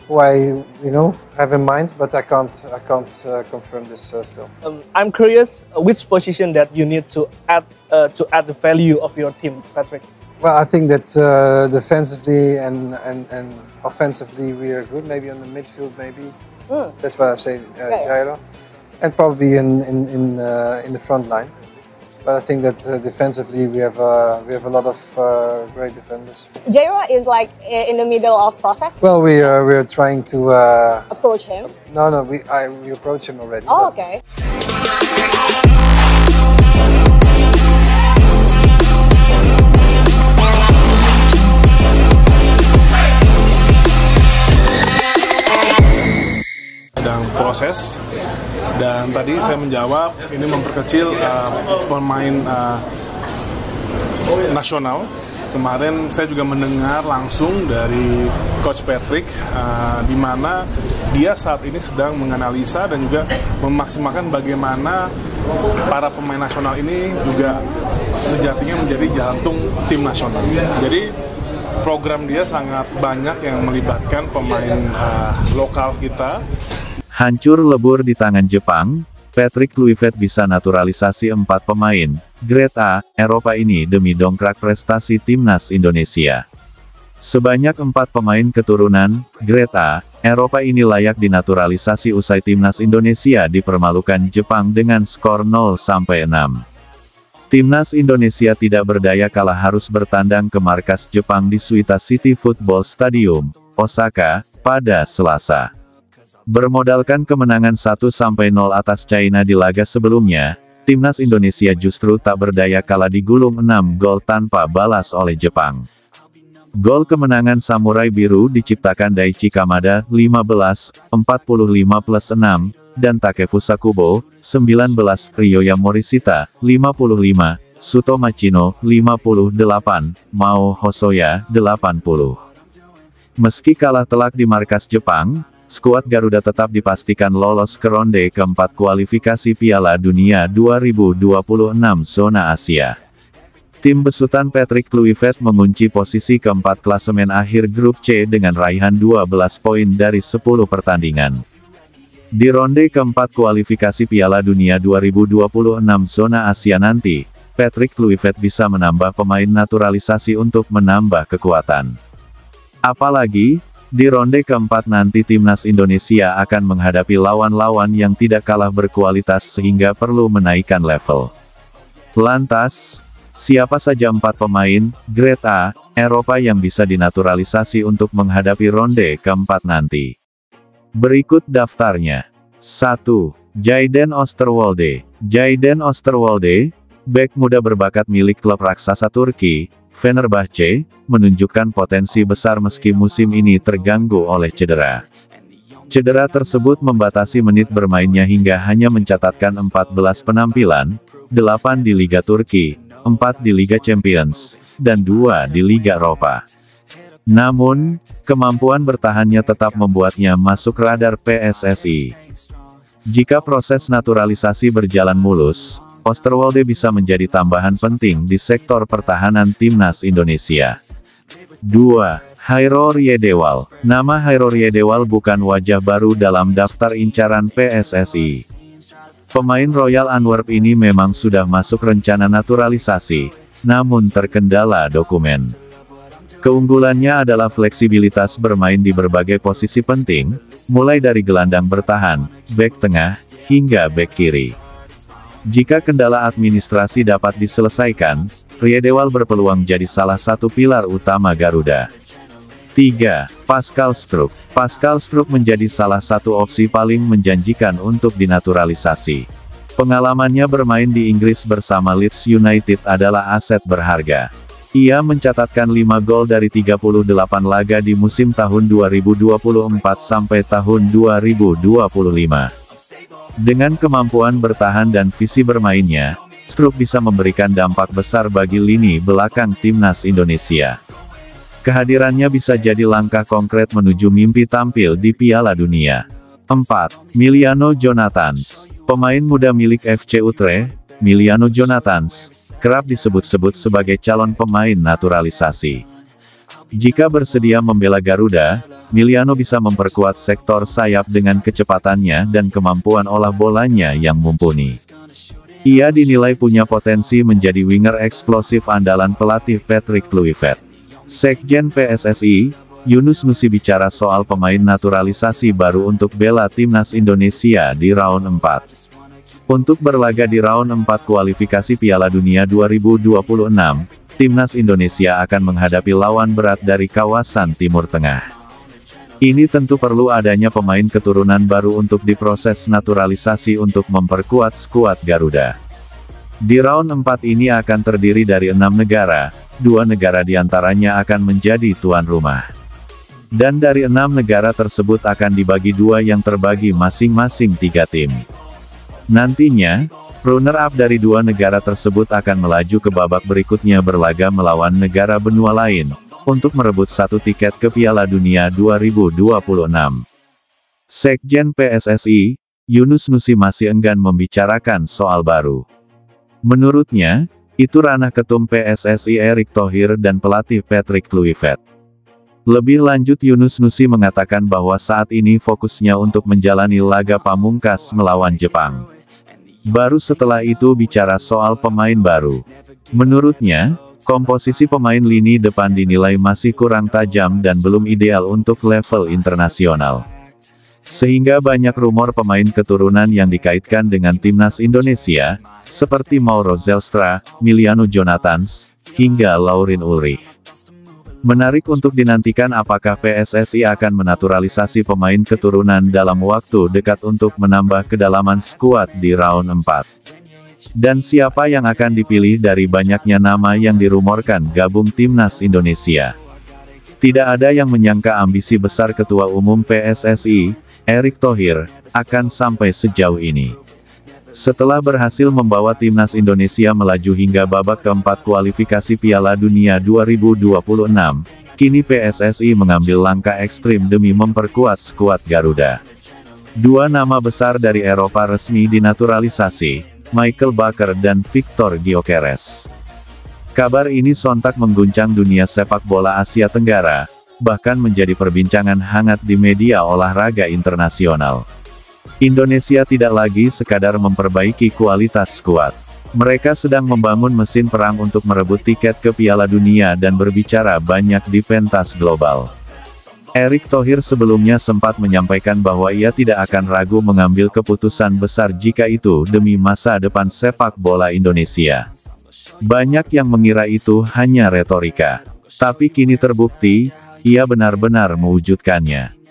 who I have in mind, but I can't confirm this still. I'm curious which position that you need to add the value of your team, Patrick. Well, I think that defensively and offensively we are good. Maybe on the midfield, maybe that's what I say, Jairo, and probably in the front line. But I think that defensively we have a lot of great defenders. Jairo is like in the middle of process. Well, we are trying to approach him. No, we approach him already. Oh, okay. Sedang proses. Dan tadi saya menjawab, ini memperkecil pemain nasional. Kemarin saya juga mendengar langsung dari Coach Patrick, di mana dia saat ini sedang menganalisa dan juga memaksimalkan bagaimana para pemain nasional ini juga sejatinya menjadi jantung tim nasional. Jadi program dia sangat banyak yang melibatkan pemain lokal kita. Hancur lebur di tangan Jepang, Patrick Kluivert bisa naturalisasi 4 pemain Grade A Eropa ini demi dongkrak prestasi timnas Indonesia. Sebanyak 4 pemain keturunan Grade A Eropa ini layak dinaturalisasi usai timnas Indonesia dipermalukan Jepang dengan skor 0-6. Timnas Indonesia tidak berdaya kalah harus bertandang ke markas Jepang di Suita City Football Stadium, Osaka, pada Selasa. Bermodalkan kemenangan 1-0 atas China di laga sebelumnya, timnas Indonesia justru tak berdaya kala digulung 6 gol tanpa balas oleh Jepang. Gol kemenangan Samurai Biru diciptakan Daichi Kamada, 15:45+6, dan Takefusa Kubo, 19, Ryoya Morishita, 55, Suto Machino, 58, Mao Hosoya, 80. Meski kalah telak di markas Jepang, skuad Garuda tetap dipastikan lolos ke ronde keempat kualifikasi Piala Dunia 2026 zona Asia. Tim besutan Patrick Kluivert mengunci posisi keempat klasemen akhir grup C dengan raihan 12 poin dari 10 pertandingan. Di ronde keempat kualifikasi Piala Dunia 2026 zona Asia nanti, Patrick Kluivert bisa menambah pemain naturalisasi untuk menambah kekuatan. Apalagi, di ronde keempat nanti timnas Indonesia akan menghadapi lawan-lawan yang tidak kalah berkualitas sehingga perlu menaikkan level. Lantas, siapa saja 4 pemain Grade A Eropa yang bisa dinaturalisasi untuk menghadapi ronde keempat nanti? Berikut daftarnya. 1. Jayden Osterwolde. Jayden Osterwolde, bek muda berbakat milik klub raksasa Turki, Fenerbahce, menunjukkan potensi besar meski musim ini terganggu oleh cedera. Cedera tersebut membatasi menit bermainnya hingga hanya mencatatkan 14 penampilan, 8 di Liga Turki, 4 di Liga Champions, dan 2 di Liga Eropa. Namun, kemampuan bertahannya tetap membuatnya masuk radar PSSI. Jika proses naturalisasi berjalan mulus, Osterwolde bisa menjadi tambahan penting di sektor pertahanan timnas Indonesia. 2. Hairo Riedewal. Nama Hairo Riedewal bukan wajah baru dalam daftar incaran PSSI. Pemain Royal Antwerp ini memang sudah masuk rencana naturalisasi, namun terkendala dokumen. Keunggulannya adalah fleksibilitas bermain di berbagai posisi penting, mulai dari gelandang bertahan, bek tengah, hingga bek kiri. Jika kendala administrasi dapat diselesaikan, Riedewal berpeluang jadi salah satu pilar utama Garuda. 3. Pascal Struijk. Pascal Struijk menjadi salah satu opsi paling menjanjikan untuk dinaturalisasi. Pengalamannya bermain di Inggris bersama Leeds United adalah aset berharga. Ia mencatatkan 5 gol dari 38 laga di musim tahun 2024 sampai tahun 2025. Dengan kemampuan bertahan dan visi bermainnya, Struijk bisa memberikan dampak besar bagi lini belakang timnas Indonesia. Kehadirannya bisa jadi langkah konkret menuju mimpi tampil di Piala Dunia. 4. Miliano Jonathans. Pemain muda milik FC Utrecht, Miliano Jonathans, kerap disebut-sebut sebagai calon pemain naturalisasi. Jika bersedia membela Garuda, Miliano bisa memperkuat sektor sayap dengan kecepatannya dan kemampuan olah bolanya yang mumpuni. Ia dinilai punya potensi menjadi winger eksplosif andalan pelatih Patrick Kluivert. Sekjen PSSI, Yunus Nusi bicara soal pemain naturalisasi baru untuk bela timnas Indonesia di round 4. Untuk berlaga di round 4 kualifikasi Piala Dunia 2026, timnas Indonesia akan menghadapi lawan berat dari kawasan Timur Tengah. Ini tentu perlu adanya pemain keturunan baru untuk diproses naturalisasi untuk memperkuat skuad Garuda. Di round 4 ini akan terdiri dari 6 negara, 2 negara diantaranya akan menjadi tuan rumah. Dan dari 6 negara tersebut akan dibagi 2 yang terbagi masing-masing 3 tim. Nantinya, runner-up dari 2 negara tersebut akan melaju ke babak berikutnya berlaga melawan negara benua lain, untuk merebut 1 tiket ke Piala Dunia 2026. Sekjen PSSI, Yunus Nusi masih enggan membicarakan soal baru. Menurutnya, itu ranah Ketum PSSI Erick Thohir dan pelatih Patrick Kluivert. Lebih lanjut Yunus Nusi mengatakan bahwa saat ini fokusnya untuk menjalani laga pamungkas melawan Jepang. Baru setelah itu bicara soal pemain baru. Menurutnya, komposisi pemain lini depan dinilai masih kurang tajam dan belum ideal untuk level internasional. Sehingga banyak rumor pemain keturunan yang dikaitkan dengan timnas Indonesia, seperti Mauro Zelstra, Miliano Jonathans, hingga Laurin Ulrich. Menarik untuk dinantikan apakah PSSI akan menaturalisasi pemain keturunan dalam waktu dekat untuk menambah kedalaman skuad di round 4. Dan siapa yang akan dipilih dari banyaknya nama yang dirumorkan gabung timnas Indonesia. Tidak ada yang menyangka ambisi besar Ketua Umum PSSI, Erick Thohir, akan sampai sejauh ini. Setelah berhasil membawa timnas Indonesia melaju hingga babak keempat kualifikasi Piala Dunia 2026, kini PSSI mengambil langkah ekstrim demi memperkuat skuad Garuda. 2 nama besar dari Eropa resmi dinaturalisasi, Michael Baker dan Victor Gyökeres. Kabar ini sontak mengguncang dunia sepak bola Asia Tenggara, bahkan menjadi perbincangan hangat di media olahraga internasional. Indonesia tidak lagi sekadar memperbaiki kualitas skuad. Mereka sedang membangun mesin perang untuk merebut tiket ke Piala Dunia dan berbicara banyak di pentas global. Erick Thohir sebelumnya sempat menyampaikan bahwa ia tidak akan ragu mengambil keputusan besar jika itu demi masa depan sepak bola Indonesia. Banyak yang mengira itu hanya retorika. Tapi kini terbukti, ia benar-benar mewujudkannya.